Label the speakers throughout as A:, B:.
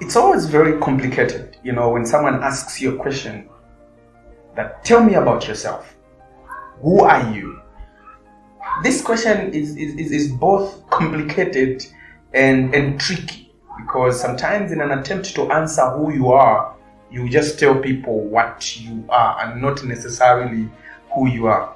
A: It's always very complicated, when someone asks you a question that, tell me about yourself. Who are you? This question is both complicated and tricky, because sometimes in an attempt to answer who you are, you just tell people what you are and not necessarily who you are.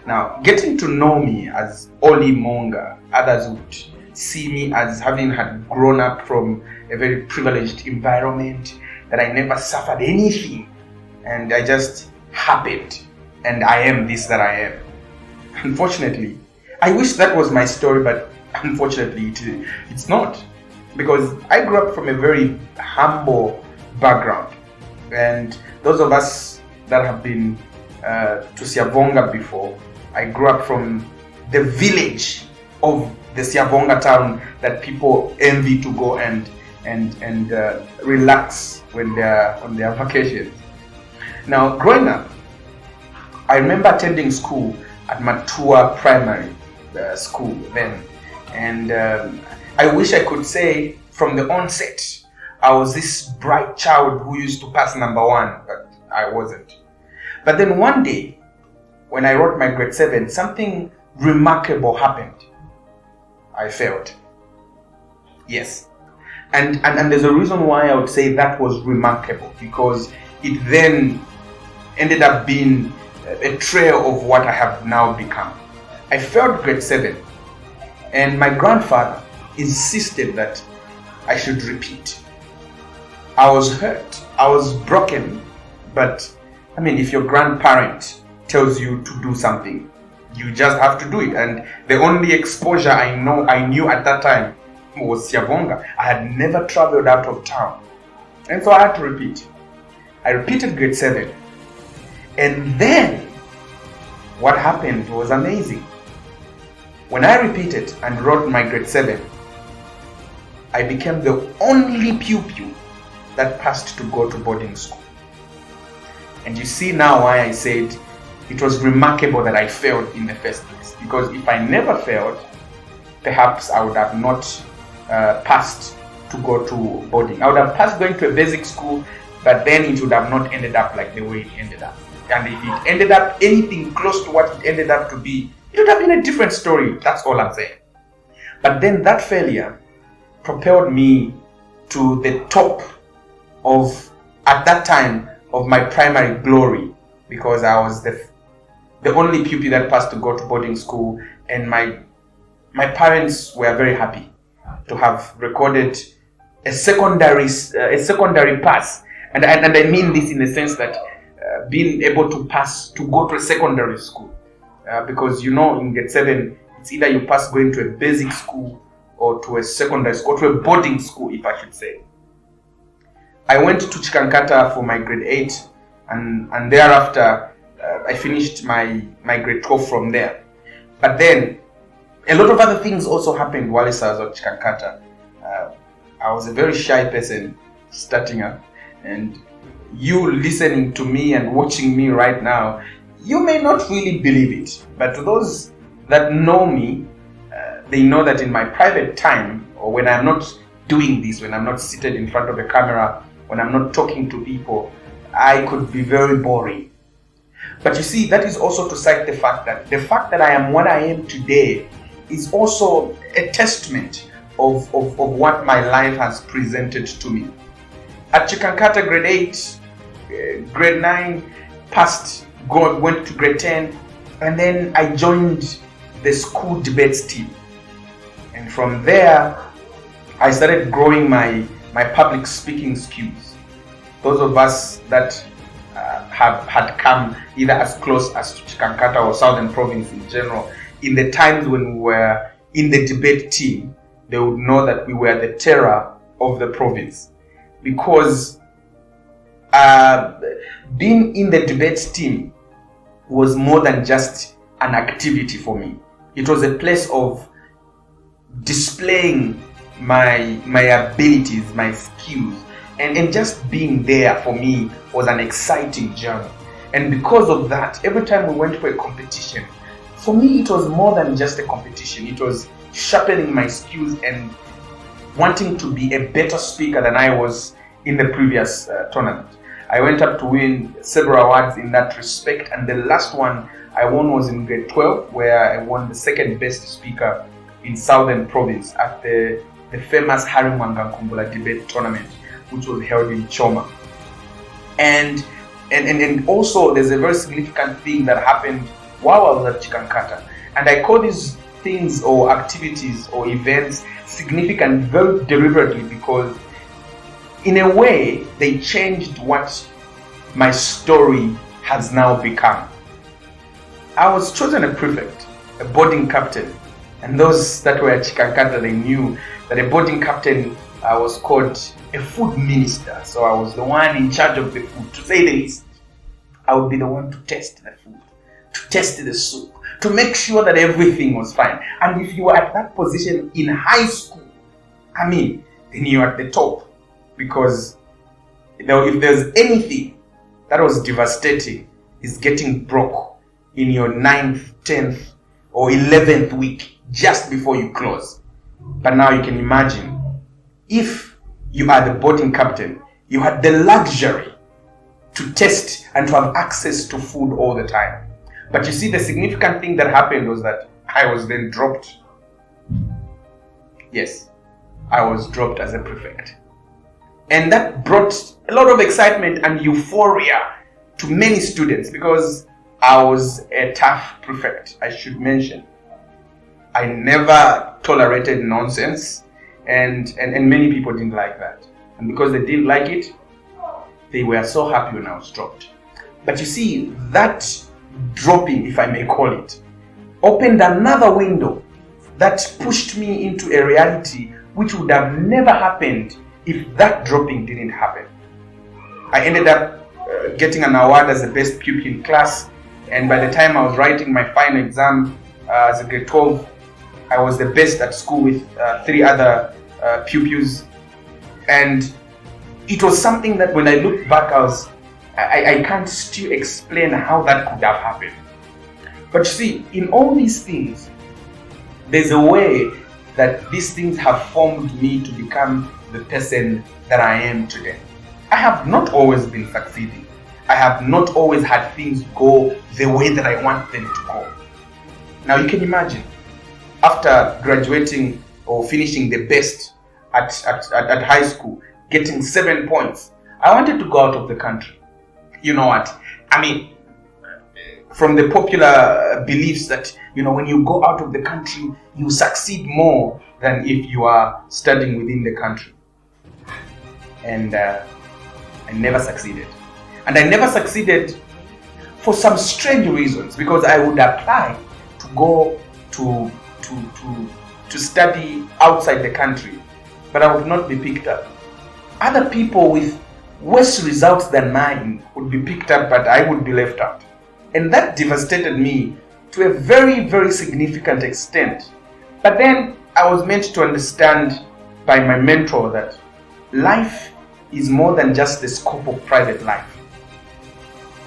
A: Now, getting to know me as OLLY Moonga, others would see me as having had grown up from a very privileged environment, that I never suffered anything, and I just happened, and I am this that I am. Unfortunately, I wish that was my story, but unfortunately it's not, because I grew up from a very humble background, and those of us that have been to Siavonga before, I grew up from the village of the Siavonga town that people envy to go and relax when they're on their vacations. Now, growing up, I remember attending school at Matua Primary School then, and I wish I could say from the onset I was this bright child who used to pass number one, but I wasn't. But then one day, when I wrote my grade 7, something remarkable happened. I failed. Yes. And there's a reason why I would say that was remarkable, because it then ended up being a trail of what I have now become. I failed grade 7, and my grandfather insisted that I should repeat. I was hurt, I was broken, but if your grandparent tells you to do something, you just have to do it. And the only exposure I knew at that time was Siavonga. I had never traveled out of town, and so I had to repeat. I repeated grade 7, and then what happened was amazing. When I repeated and wrote my grade 7, I became the only pupil that passed to go to boarding school. And you see now why I said it was remarkable that I failed in the first place. Because if I never failed, perhaps I would have not passed to go to boarding. I would have passed going to a basic school, but then it would have not ended up like the way it ended up. And if it ended up anything close to what it ended up to be, it would have been a different story. That's all I'm saying. But then that failure propelled me to the top of, at that time, of my primary glory, because I was the only pupil that passed to go to boarding school, and my parents were very happy to have recorded a secondary pass, and I mean this in the sense that being able to pass to go to a secondary school, because in grade 7 it's either you pass going to a basic school or to a secondary school, or to a boarding school, if I should say. I went to Chikankata for my grade 8, and thereafter I finished my grade 12 from there. But then a lot of other things also happened while I was at Chikankata. I was a very shy person starting up, and you listening to me and watching me right now, you may not really believe it, but to those that know me, they know that in my private time, or when I'm not doing this, when I'm not seated in front of a camera, when I'm not talking to people, I could be very boring. But you see, that is also to cite the fact that I am what I am today is also a testament of what my life has presented to me. At Chikankata, grade 8, grade 9, went to grade 10, and then I joined the school debates team. And from there, I started growing my public speaking skills. Those of us that had come either as close as to Chikankata or Southern Province in general, in the times when we were in the debate team, they would know that we were the terror of the province. Because being in the debates team was more than just an activity for me. It was a place of displaying my abilities, my skills, and just being there for me was an exciting journey. And because of that, every time we went for a competition, for me it was more than just a competition. It was sharpening my skills and wanting to be a better speaker than I was in the previous tournament. I went up to win several awards in that respect, and the last one I won was in grade 12, where I won the second best speaker in Southern Province at the famous OLLY Moonga Talk debate tournament, which was held in Choma. And also there's a very significant thing that happened while I was at Chikankata. And I call these things or activities or events significant very deliberately because in a way they changed what my story has now become. I was chosen a prefect, a boarding captain, and those that were at Chikankata, they knew that a boarding captain was called a food minister. So I was the one in charge of the food. To say the least, I would be the one to test the food, to test the soup, to make sure that everything was fine. And if you were at that position in high school, then you're at the top. Because if there's anything that was devastating, is getting broke in your 9th, 10th, or 11th week just before you close. But now you can imagine, if you are the boarding captain, you had the luxury to test and to have access to food all the time. But you see, the significant thing that happened was that I was then dropped. Yes, I was dropped as a prefect. And that brought a lot of excitement and euphoria to many students because I was a tough prefect, I should mention. I never tolerated nonsense, and many people didn't like that. And because they didn't like it, they were so happy when I was dropped. But you see, that dropping, if I may call it, opened another window that pushed me into a reality which would have never happened if that dropping didn't happen. I ended up getting an award as the best pupil in class, and by the time I was writing my final exam as a grade 12, I was the best at school with 3 other pupils. And it was something that when I look back, I can't still explain how that could have happened. But you see, in all these things, there's a way that these things have formed me to become the person that I am today. I have not always been succeeding. I have not always had things go the way that I want them to go. Now you can imagine, after graduating or finishing the best at high school, getting 7 points, I wanted to go out of the country. You know what? From the popular beliefs that, when you go out of the country, you succeed more than if you are studying within the country. And I never succeeded. And I never succeeded for some strange reasons, because I would apply to go to study outside the country, but I would not be picked up. Other people with worse results than mine would be picked up, but I would be left out. And that devastated me to a very, very significant extent. But then I was meant to understand by my mentor that life is more than just the scope of private life.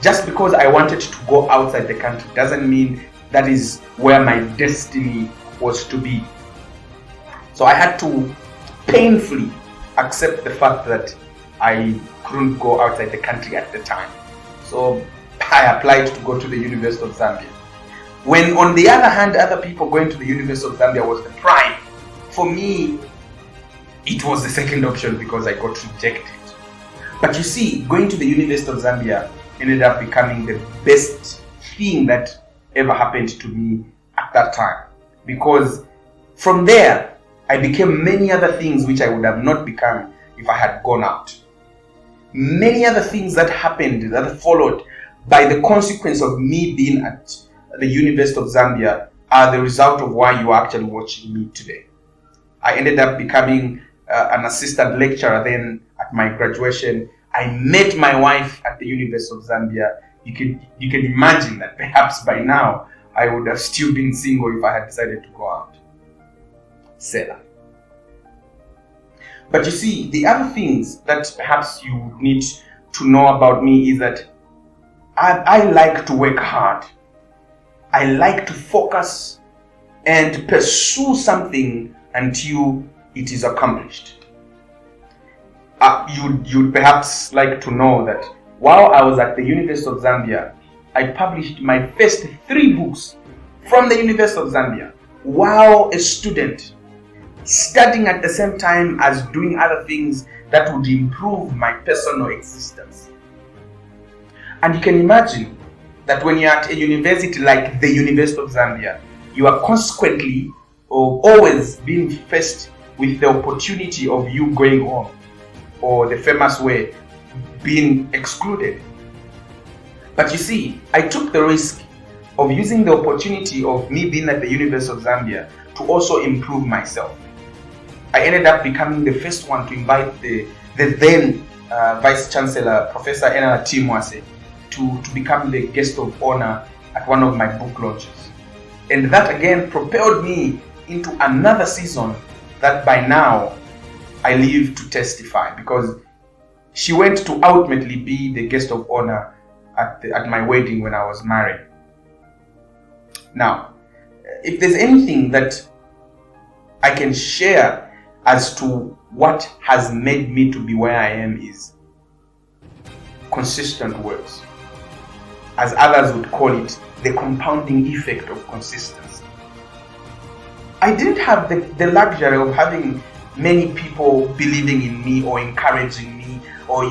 A: Just because I wanted to go outside the country doesn't mean that is where my destiny was to be. So I had to painfully accept the fact that I couldn't go outside the country at the time. So I applied to go to the University of Zambia. When on the other hand, other people going to the University of Zambia was the prime. For me, it was the second option because I got rejected. But you see, going to the University of Zambia ended up becoming the best thing that ever happened to me at that time. Because from there, I became many other things which I would have not become if I had gone out. Many other things that happened, that followed by the consequence of me being at the University of Zambia are the result of why you are actually watching me today. I ended up becoming an assistant lecturer then at my graduation. I met my wife at the University of Zambia. You can imagine that perhaps by now I would have still been single if I had decided to go out. Selah. But you see, the other things that perhaps you need to know about me is that I like to work hard. I like to focus and pursue something until it is accomplished. You'd perhaps like to know that while I was at the University of Zambia, I published my first 3 books from the University of Zambia while a student, studying at the same time as doing other things that would improve my personal existence. And you can imagine that when you're at a university like the University of Zambia, you are consequently or always being faced with the opportunity of you going home, or the famous way, being excluded. But you see, I took the risk of using the opportunity of me being at the University of Zambia to also improve myself. I ended up becoming the first one to invite the then Vice Chancellor, Professor Enala Timwase, to become the guest of honor at one of my book launches. And that again propelled me into another season that by now I live to testify, because she went to ultimately be the guest of honor at my wedding when I was married. Now, if there's anything that I can share as to what has made me to be where I am, is consistent works. As others would call it, the compounding effect of consistency. I didn't have the luxury of having many people believing in me or encouraging me or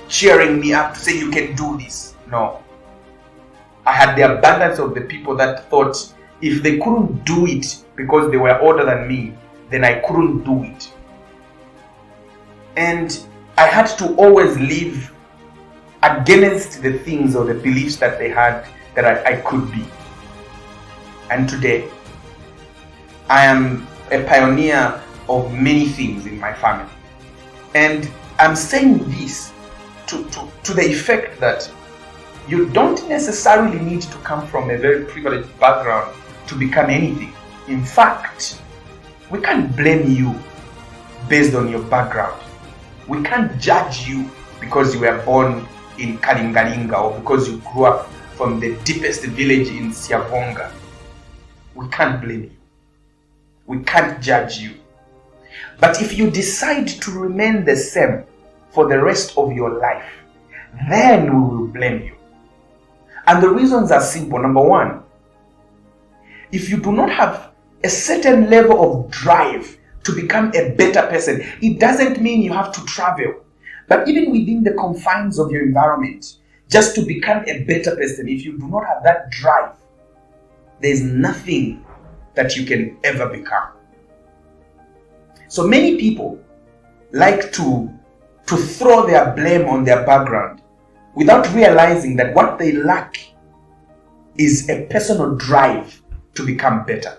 A: cheering me up to say you can do this. No. I had the abundance of the people that thought if they couldn't do it because they were older than me, then I couldn't do it. And I had to always live against the things or the beliefs that they had that I could be. And today, I am a pioneer of many things in my family. And I'm saying this to the effect that you don't necessarily need to come from a very privileged background to become anything. In fact, we can't blame you based on your background. We can't judge you because you were born in Kalingalinga or because you grew up from the deepest village in Siavonga. We can't blame you. We can't judge you. But if you decide to remain the same for the rest of your life, then we will blame you. And the reasons are simple. Number one, if you do not have a certain level of drive to become a better person, it doesn't mean you have to travel. But even within the confines of your environment, just to become a better person, if you do not have that drive, there's nothing that you can ever become. So many people like to throw their blame on their background without realizing that what they lack is a personal drive to become better.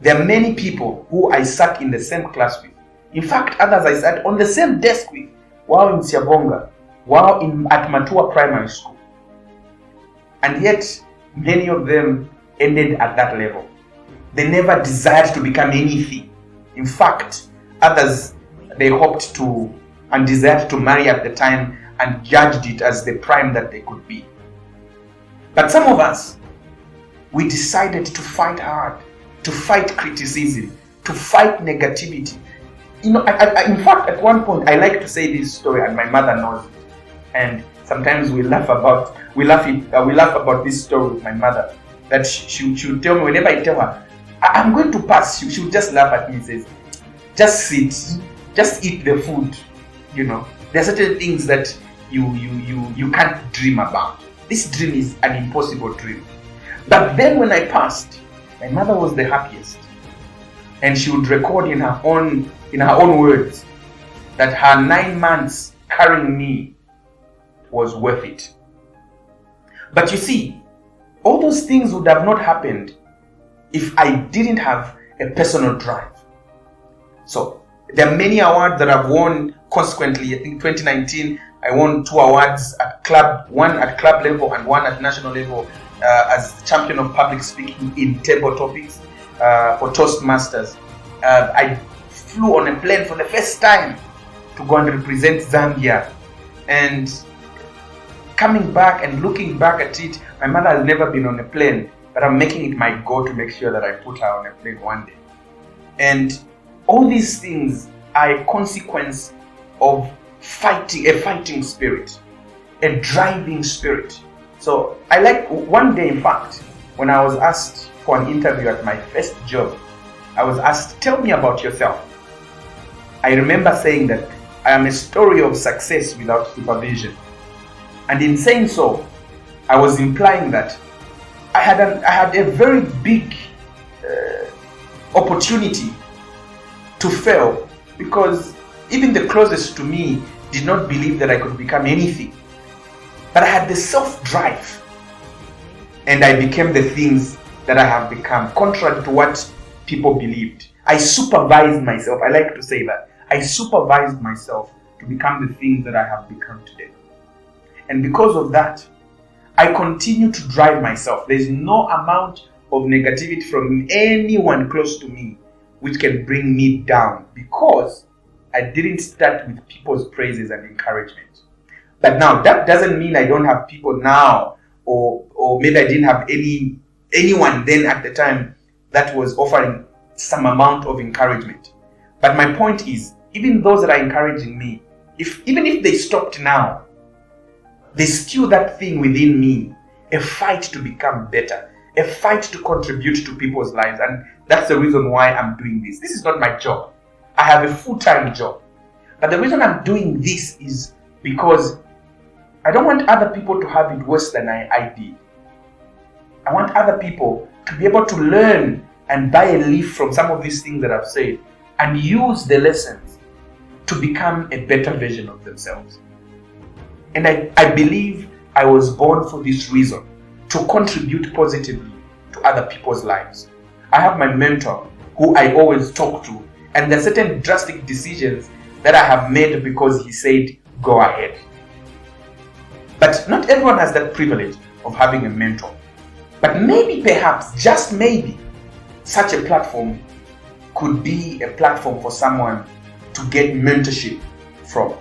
A: There are many people who I sat in the same class with. In fact, others I sat on the same desk with while in Siavonga, while at Matua Primary School. And yet, many of them ended at that level. They never desired to become anything. In fact, others, they hoped to and desired to marry at the time and judged it as the prime that they could be. But some of us, we decided to fight hard, to fight criticism, to fight negativity. In fact, at one point, I like to say this story, and my mother knows it. And sometimes we laugh about this story with my mother. That she would tell me whenever I tell her, I'm going to pass, she would just laugh at me and says, just sit, just eat the food. There are certain things that you can't dream about. This dream is an impossible dream. But then when I passed, my mother was the happiest. And she would record in her own words that her 9 months carrying me was worth it. But you see, all those things would have not happened if I didn't have a personal drive. So there are many awards that I've won consequently. I think 2019 I won 2 awards at club, one at club level and one at national level as champion of public speaking in table topics for Toastmasters. I flew on a plane for the first time to go and represent Zambia, and coming back and looking back at it, my mother has never been on a plane, but I'm making it my goal to make sure that I put her on a plane one day. And all these things are a consequence of fighting, a fighting spirit, a driving spirit. So I like, one day in fact, when I was asked for an interview at my first job, I was asked, tell me about yourself. I remember saying that I am a story of success without supervision. And in saying so, I was implying that I had a very big opportunity to fail, because even the closest to me did not believe that I could become anything. But I had the self-drive, and I became the things that I have become, contrary to what people believed. I supervised myself. I like to say that. I supervised myself to become the things that I have become today. And because of that, I continue to drive myself. There's no amount of negativity from anyone close to me which can bring me down, because I didn't start with people's praises and encouragement. But now, that doesn't mean I don't have people now, or maybe I didn't have anyone then at the time that was offering some amount of encouragement. But my point is, even those that are encouraging me, even if they stopped now, there's still that thing within me, a fight to become better, a fight to contribute to people's lives. And that's the reason why I'm doing this. This is not my job. I have a full-time job. But the reason I'm doing this is because I don't want other people to have it worse than I did. I want other people to be able to learn and buy a leaf from some of these things that I've said and use the lessons to become a better version of themselves. And I believe I was born for this reason, to contribute positively to other people's lives. I have my mentor who I always talk to, and there are certain drastic decisions that I have made because he said, go ahead. But not everyone has that privilege of having a mentor. But maybe, perhaps, just maybe, such a platform could be a platform for someone to get mentorship from.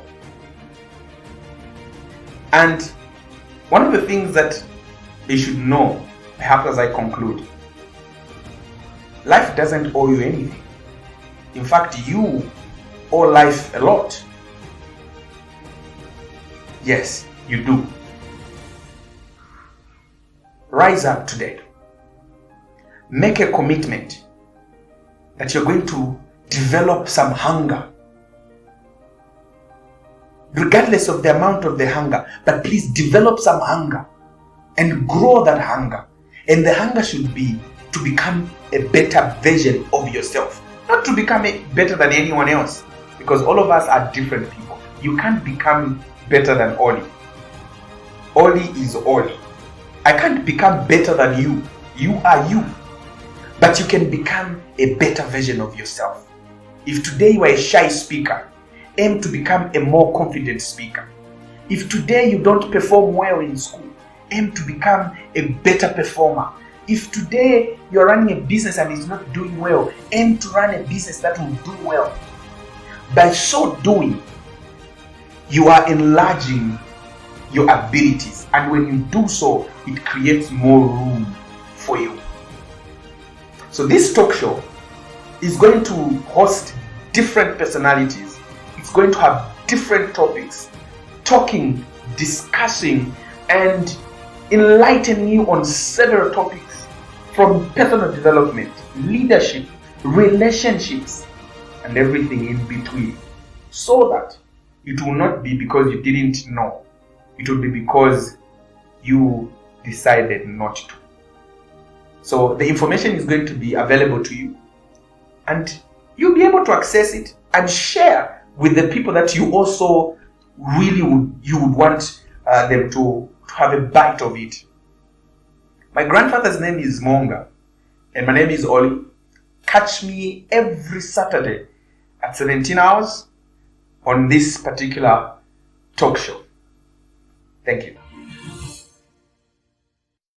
A: And one of the things that they should know, perhaps as I conclude, life doesn't owe you anything. In fact, you owe life a lot. Yes, you do. Rise up today. Make a commitment that you're going to develop some hunger, regardless of the amount of the hunger. But please develop some hunger and grow that hunger. And the hunger should be to become a better version of yourself, not to become better than anyone else, because all of us are different people. You can't become better than Ollie. Ollie is Ollie. I can't become better than you. You are you. But you can become a better version of yourself. If today you are a shy speaker, aim to become a more confident speaker. If today you don't perform well in school, aim to become a better performer. If today you're running a business and it's not doing well, aim to run a business that will do well. By so doing, you are enlarging your abilities, and when you do so, it creates more room for you. So this talk show is going to host different personalities. It's going to have different topics, talking, discussing, and enlightening you on several topics, from personal development, leadership, relationships, and everything in between, so that it will not be because you didn't know. It will be because you decided not to. So the information is going to be available to you, and you'll be able to access it and share with the people that you also really would want them to have a bite of it. My grandfather's name is Moonga, and my name is Ollie. Catch me every Saturday at 17 hours on this particular talk show. Thank you.